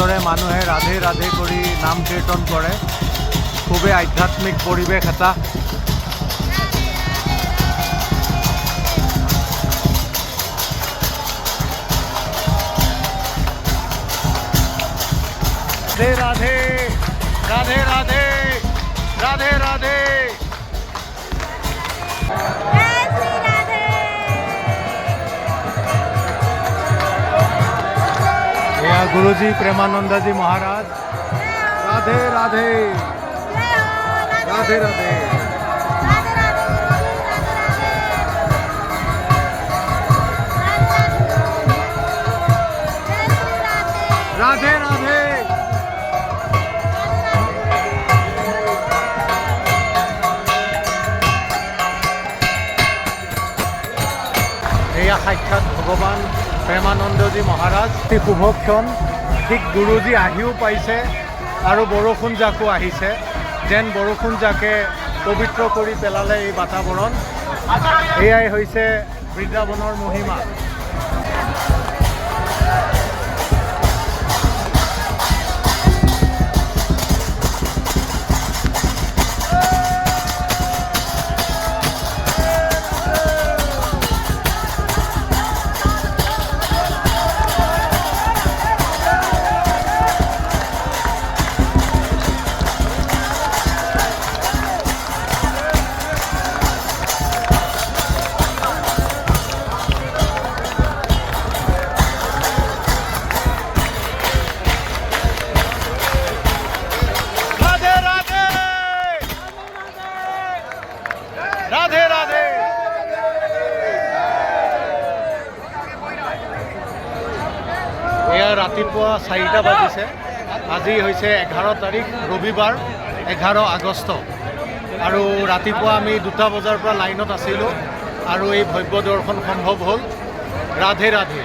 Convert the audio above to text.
এনেদৰে মানুহে ৰাধে ৰাধে কৰি নাম কীৰ্তন কৰে। খুবেই আধ্যাত্মিক পৰিৱেশ এটা। राधे राधे राधे राधे राधे जय श्री राधे। या गुरुजी प्रेमानंद जी महाराज। राधे राधे राधे राधे राधे राधे। সাক্ষাৎ ভগৱান প্ৰেমানন্দজী মহাৰাজ। অতি শুভক্ষণ। ঠিক গুৰুজী আহিও পাইছে আৰু বৰষুণ জাকো আহিছে। যেন বৰষুণ জাকে পবিত্ৰ কৰি পেলালে এই বাতাবৰণ। এয়াই হৈছে বৃন্দাবনৰ মহিমা। राधे राधे। এয়া ৰাতিপুৱা 4টা বাজিছে। আজি হৈছে 11 তাৰিখ ৰবিবাৰ, 11 আগষ্ট। আৰু ৰাতিপুৱা আমি 2টা বজাৰ পৰা লাইনত আছিলোঁ আৰু এই ভব্য দৰ্শন সম্ভৱ হ'ল। ৰাধে ৰাধে।